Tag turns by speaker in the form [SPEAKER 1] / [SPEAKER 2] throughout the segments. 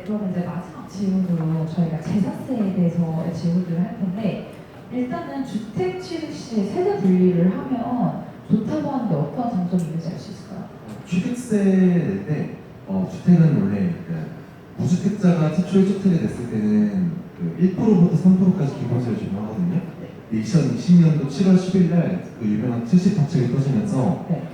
[SPEAKER 1] 그럼 이제 마지막 질문으로 저희가 재산세에 대해서 질문들을 할 텐데 일단은 주택 취득 시 세대 분리를 하면 좋다고 하는데 어떤 장점이 있는지 알 수 있을까요?
[SPEAKER 2] 취득세 때 주택은 원래 무주택자가 최초 1주택이 됐을 때는 1%부터 3%까지 기본세를 적용하거든요. 2020년도 7월 10일 날 그 유명한 70법칙이 터지면서
[SPEAKER 1] 네.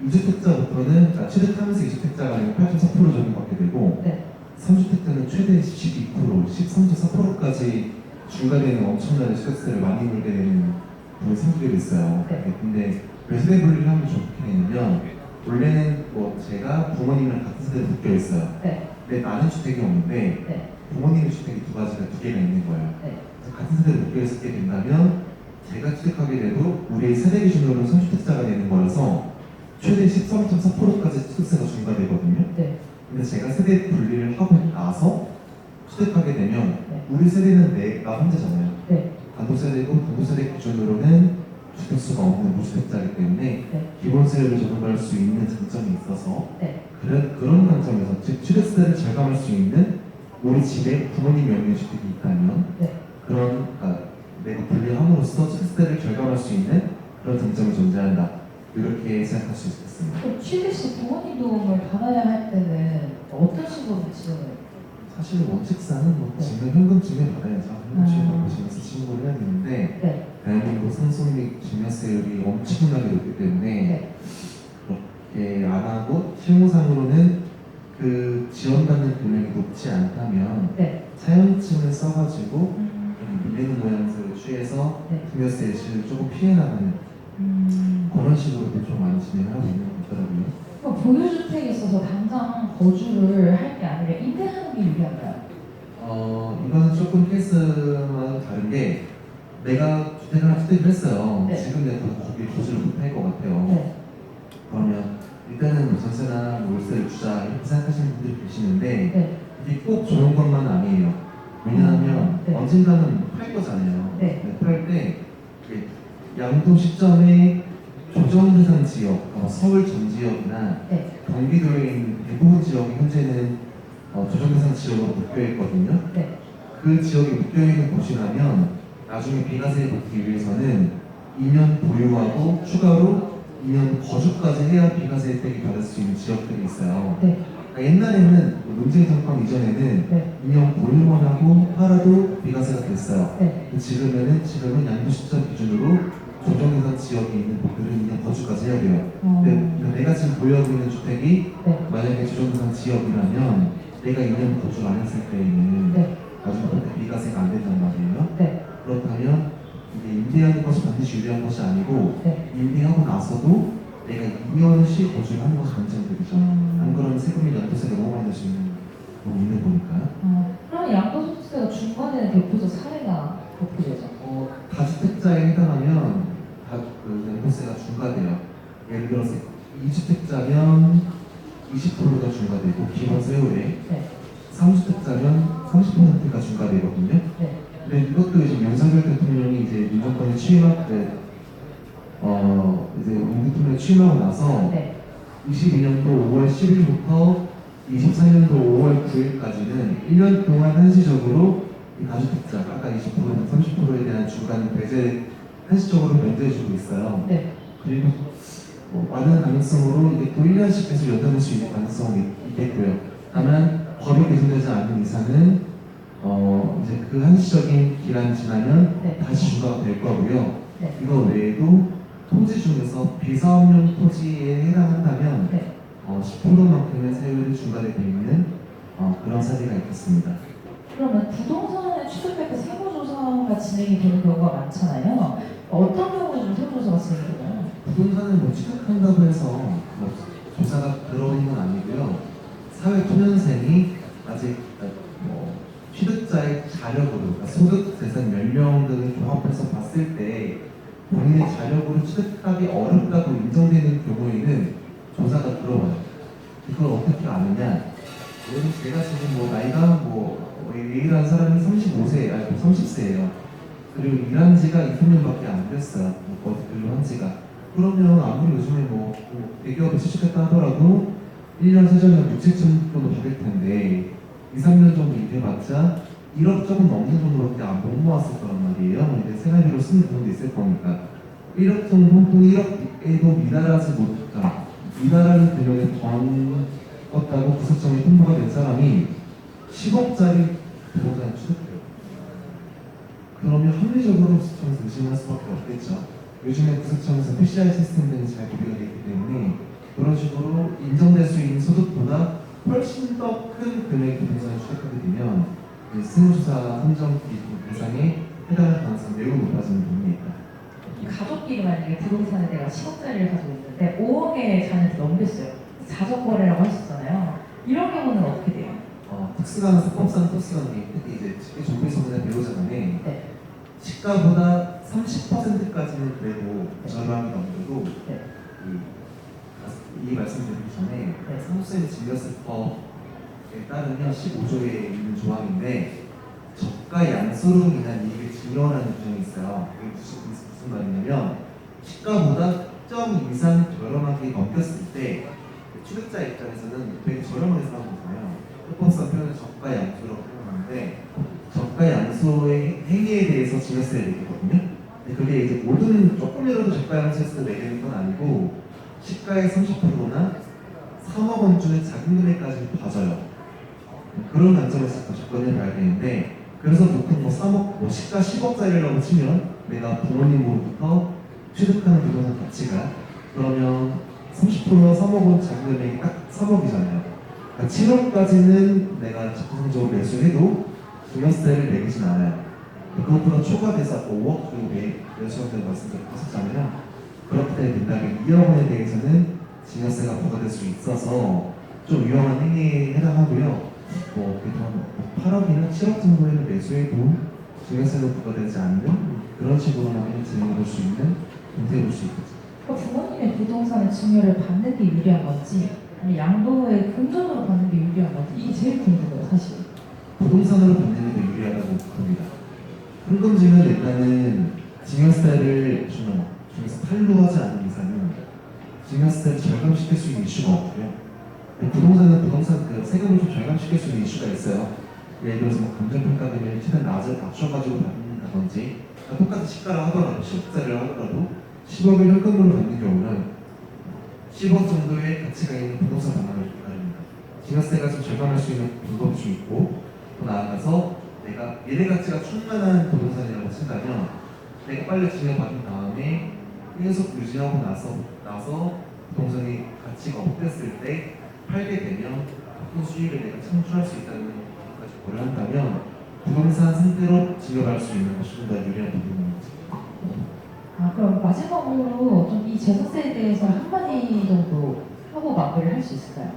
[SPEAKER 2] 2주택자부터는 취득하면서 2주택자가 아니고 8.4% 적용받게 되고
[SPEAKER 1] 네.
[SPEAKER 2] 3주택자는 최대 12%, 13.4%까지 중과되는 엄청난 취득세를 많이 물게 되는 부분이 생기게 됐어요.
[SPEAKER 1] 네.
[SPEAKER 2] 근데 왜 세대 분리를 하면 좋게 되냐면 원래는 제가 부모님이랑 같은 세대에 묶여 있어요.
[SPEAKER 1] 네.
[SPEAKER 2] 근데 나는 주택이 없는데
[SPEAKER 1] 네.
[SPEAKER 2] 부모님의 주택이 두 개가 있는 거예요.
[SPEAKER 1] 네.
[SPEAKER 2] 그래서 같은 세대에 묶여 있게 된다면 제가 취득하게 돼도 우리 세대 기준으로는 3주택자가 되는 거라서 최대 13.4%까지 취득세가 중과되거든요.
[SPEAKER 1] 네.
[SPEAKER 2] 근데 제가 세대 분리를 하고 나서 취득하게 되면
[SPEAKER 1] 네.
[SPEAKER 2] 우리 세대는 내가 혼자잖아요.
[SPEAKER 1] 네.
[SPEAKER 2] 단독세대고 단독세대 기준으로는 주택수가 없는 무주택자이기 때문에
[SPEAKER 1] 네.
[SPEAKER 2] 기본세율을 적용할 수 있는 장점이 있어서
[SPEAKER 1] 네.
[SPEAKER 2] 그런 관점에서 즉 취득세를 절감할 수 있는 우리 집에 부모님 명의의 주택이 있다면
[SPEAKER 1] 네.
[SPEAKER 2] 그런 내가 분리함으로써 취득세를 절감할 수 있는 그런 장점이 존재한다 이렇게 생각할 수 있겠습니다.
[SPEAKER 1] 그럼 취득 시 부모님 도움을 받아야 할 때는 어떤 식으로 지원을?
[SPEAKER 2] 사실 원칙상은 지금 현금증을 받아야죠. 현금증을 받으시면서 신고를 해야 되는데
[SPEAKER 1] 네.
[SPEAKER 2] 대한민국 상속및 증여세율이 엄청나게 높기 때문에
[SPEAKER 1] 네.
[SPEAKER 2] 그렇게 안 하고 실무상으로는 그 지원받는 금액이 높지 않다면
[SPEAKER 1] 네.
[SPEAKER 2] 차용증을 써가지고 밀리는 모양새를 취해서
[SPEAKER 1] 네.
[SPEAKER 2] 증여세 실을 조금 피해 나가는 그런 식으로도 좀 많이 진행하고 있는 것 같더라고요.
[SPEAKER 1] 그럼 보유주택에 있어서 당장 거주를 할 게 아니라 임대하는 게 유리한가요?
[SPEAKER 2] 이거는 조금 케이스마다 다른 게 내가 주택을 하나 취득을 했어요.
[SPEAKER 1] 네.
[SPEAKER 2] 지금 내가 거기 거주를 못할 것 같아요.
[SPEAKER 1] 네.
[SPEAKER 2] 그러면 일단은 전세나 월세를 주자 이렇게 생각하시는 분들이 계시는데
[SPEAKER 1] 네.
[SPEAKER 2] 이게 꼭 좋은 것만 아니에요. 왜냐하면
[SPEAKER 1] 네.
[SPEAKER 2] 언젠가는 팔 거잖아요.
[SPEAKER 1] 네.
[SPEAKER 2] 팔 때 양도 시점에 조정대상 지역, 서울 전 지역이나
[SPEAKER 1] 네.
[SPEAKER 2] 경기도에 있는 대부분 지역이 현재는 조정대상 지역으로 묶여 있거든요.
[SPEAKER 1] 네.
[SPEAKER 2] 그 지역에 묶여 있는 곳이라면 나중에 비과세를 받기 위해서는 2년 보유하고 추가로 2년 거주까지 해야 비과세 혜택이 받을 수 있는 지역들이 있어요.
[SPEAKER 1] 네.
[SPEAKER 2] 그러니까 옛날에는 문재인 정권 이전에는
[SPEAKER 1] 네.
[SPEAKER 2] 2년 보유만 하고 팔아도 비과세가 됐어요.
[SPEAKER 1] 네.
[SPEAKER 2] 지금은 양도 시점 기준으로 조정대상 지역에 있는 분들은 2년 거주까지 해야 돼요. 근데 내가 지금 보유하고 있는 주택이
[SPEAKER 1] 네.
[SPEAKER 2] 만약에 조정대상 지역이라면 내가 2년 거주를 안 했을 때에는
[SPEAKER 1] 네.
[SPEAKER 2] 나중에 비과세가 안 된단 말이에요.
[SPEAKER 1] 네.
[SPEAKER 2] 그렇다면 이게 임대하는 것이 반드시 유리한 것이 아니고
[SPEAKER 1] 네.
[SPEAKER 2] 임대하고 나서도 내가 2년씩 거주를 하는 것이 장점들이죠. 안 그러면 세금이 양도세가 너무 많이 낼 수 있는 거니까요.
[SPEAKER 1] 그럼 양도소득세가 중과되는 대표적 사례가 어떻게 되죠?
[SPEAKER 2] 다주택자에 해당하면 양도세가 중과돼요. 예를 들어서 2주택자면 20%가 중과되고 기본 세율에
[SPEAKER 1] 네.
[SPEAKER 2] 3주택자면 30%가 중과되거든요.
[SPEAKER 1] 네.
[SPEAKER 2] 근데 이것도 이제 윤석열 대통령이 이제 민정권에 취임할 때 이제 윤 대통령이 취임하고 나서
[SPEAKER 1] 네.
[SPEAKER 2] 22년도 5월 10일부터 24년도 5월 9일까지는 1년 동안 한시적으로 이 다주택자 아까 20%나 30%에 대한 중간 배제 한시적으로 면제해주고 있어요.
[SPEAKER 1] 네.
[SPEAKER 2] 그리고 많은 가능성으로 이게 또 1년씩 계속 연장될 수 있는 가능성이 있겠고요. 다만 법이 개정되지 않는 이상은 이제 그 한시적인 기간이 지나면
[SPEAKER 1] 네.
[SPEAKER 2] 다시 중과가 될 거고요.
[SPEAKER 1] 네.
[SPEAKER 2] 이거 외에도 토지 중에서 비사업용 토지에 해당한다면
[SPEAKER 1] 네.
[SPEAKER 2] 10%만큼의 세율이 중과되어 있는 그런 사례가 있겠습니다.
[SPEAKER 1] 그러면 부동산을 취득할 때 세무조사가 진행이 되는 경우가 많잖아요. 어떤 경우에 좀 세무조사가 진행되나요?
[SPEAKER 2] 부동산을 취득한다고 해서 조사가 들어오는 건 아니고요. 사회 초년생이 아직 취득자의 자력으로, 그러니까 소득, 재산, 연령 등을 종합해서 봤을 때 본인의 자력으로 취득하기 어렵다고 인정되는 경우에는 조사가 들어와요. 그걸 어떻게 아느냐? 예를 제가 지금 나이가 일한 사람이 35세, 아니 30세예요. 그리고 일한 지가 20년밖에 안 됐어요. 근로 한 지가. 그러면 아무리 요즘에 대기업에 취직했다 하더라도 1년 세전에 6, 7천 정도 받을 텐데 2, 3년 정도 일해봤자 1억 조금 넘는 정도밖에 못 모았을 거란 말이에요. 근데 생활비로 쓰는 부분도 있을 거니까 1억 정도, 1억에도 미달하지 못했다. 미달하는 금액에 번 껐다고 구속정이 통보가 된 사람이 10억짜리 부동산을 취득해요. 그러면 합리적으로 구속청에서 의심할 수밖에 없겠죠. 요즘에 구속청에서 PCR 시스템 등이 잘 구비가 되어 있기 때문에 그런 식으로 인정될 수 있는 소득보다 훨씬 더 큰 금액의 부동산을 취득하게 되면 세무조사 선정 대상에 해당할 가능성이 매우 높아지는 부분이 있다.
[SPEAKER 1] 가족끼리 만약에 부동산에 내가 10억짜리를 가지고 있는데 5억의 잔액을 넘겼어요. 자전거래라고 하셨잖아요. 이런 경우는 어떻게 돼요?
[SPEAKER 2] 특수가는 사법상 특수가는 특히 이제 정비소문에 배우자간에
[SPEAKER 1] 네.
[SPEAKER 2] 시가보다 30%까지는 그래도 저렴하게 넘겨도
[SPEAKER 1] 네.
[SPEAKER 2] 이 말씀드리기 전에 상속세 증여세법에 따르면 15조에 있는 조항인데 저가 양수로 인한 이익을 증여하는 규정이 있어요. 그게 무슨 말이냐면 시가보다 특정 이상 저렴하게 넘겼을 때 취득자 입장에서는 되게 저렴하게 사는 거잖아요. 합법상 표현을 저가 양수라고 표현하는데 저가 양수의 행위에 대해서 증여세를 내거든요. 근데 그게 이제 모든 조금이라도 저가 양수에서 내리는 건 아니고 시가의 30%나 3억 원 중에 작은 금액까지 봐줘요. 그런 관점에서 접근을 봐야 되는데 그래서 보통 3억, 시가 10억짜리라고 치면 내가 부모님으로부터 취득하는 부동산 가치가 그러면 30%나 3억 원 작은 금액이 딱 3억이잖아요. 그러니까 7억까지는 내가 적극적으로 매수해도 증여세를 내리진 않아요. 그것보다 초과돼서 5억 정도 매수한다고 말씀드렸잖아요. 그렇게 된다면 2억 원에 대해서는 증여세가 부과될 수 있어서 좀 위험한 행위에 해당하고요. 그래도 8억이나 7억 정도에는 매수해도 증여세는 부과되지 않는 그런 식으로만 진행해 볼 수 있는 형태에 볼 수 있겠죠.
[SPEAKER 1] 부모님의 부동산의 증여를 받는 게 유리한 건지 아니면 양도의 금전으로 받는 게 유리한 건지 이게 제일 궁금해요, 사실.
[SPEAKER 2] 부동산으로 받는 게 더 유리하다고 봅니다. 현금증은 일단은 증여세를 중에서 탈루하지 않는 이상은 증여세를 절감시킬 수 있는 이슈가 없고요. 부동산은 부동산 세금을 좀 절감시킬 수 있는 이슈가 있어요. 예를 들어서 감정평가금을 최대한 낮춰가지고 받는다든지 똑같은 시가를 하더라도 10억짜리를 하더라도 10억을 현금으로 받는 경우는 10억 정도의 가치가 있는 부동산 반환을 기다립니다. 증여세가 좀 절감할 수 있는 방법이 좀 있고 또 나아가서 내가 미래 가치가 충만한 부동산이라고 친다면 내가 빨리 증여받은 다음에 계속 유지하고 나서 부동산의 가치가 업됐을 때 팔게 되면 큰 수익을 내가 창출할 수 있다는 것까지 고려한다면 부동산 상태로 증여할 수 있는 것이 좀 더 유리한 부분입니다.
[SPEAKER 1] 그럼 마지막으로 좀 이 재산세에 대해서 한마디 정도 하고 마무리를 할 수 있을까요?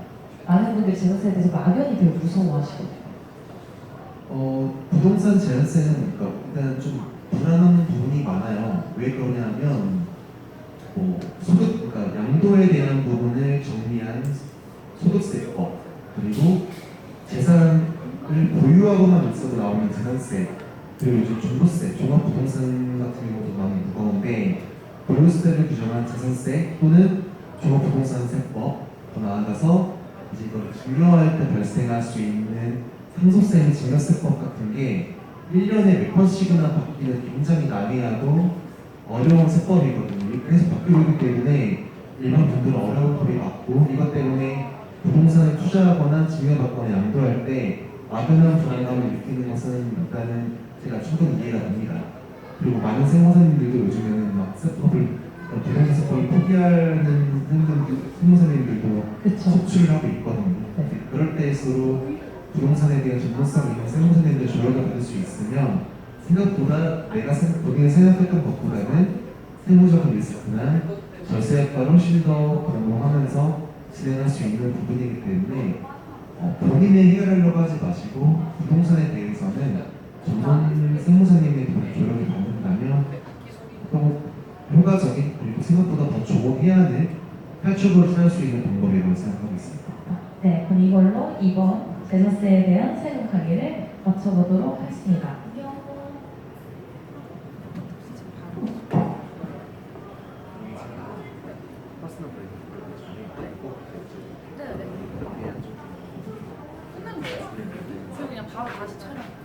[SPEAKER 1] 많은 분들이 재산세에 대해서 막연히 되게 무서워하시거든요.
[SPEAKER 2] 부동산 재산세는 일단 좀 불안한 부분이 많아요. 왜 그러냐면 그러니까 양도에 대한 부분을 정리한 소득세법 그리고 재산을 보유하고만 있어도 나오는 재산세 그리고 요즘 종부세, 종합부동산 같은 경우도 많이 무거운데 보유세를 규정한 재산세 또는 종합부동산세법 더 나아가서 이제 이걸 증여할 때 발생할 수 있는 상속세 및 증여세법 같은 게 1년에 몇 번씩이나 바뀌는 굉장히 난해하고 어려운 세법이거든요. 계속 바뀌고 있기 때문에 일반 분들은 어려운 법이 많고 이것 때문에 부동산에 투자하거나 증여받거나 양도할 때 막연한 불안감을 느끼는 것은 일단은 제가 충분히 이해가 됩니다. 그리고 많은 세무사님들도 요즘에는 막 세법을 부동산 세법을 포기하는 세무사님들도 속출을 하고 있거든요. 그럴 때일수록 부동산에 대한 전문성이 있는 세무사님들 조언을 받을 수 있으면 생각보다 내가 본인이 생각했던 것보다는 세무적인 리스크나 절세 효과를 훨씬 더 변동하면서 진행할 수 있는 부분이기 때문에 본인이 해결하려고 하지 마시고 부동산에 대해서는 전문 세무사님의 조언을 받는다면 또 효과적인 그리고 생각보다 더 좋은 해안을 탈출구를 찾을 수 있는 방법이라고 생각하고 있습니다.
[SPEAKER 1] 네, 그럼 이걸로 이번 재산세에 대한 세금 강의를 마쳐보도록 하겠습니다. 안녕.
[SPEAKER 3] 네, 네. 끝났네요. 다시 촬영.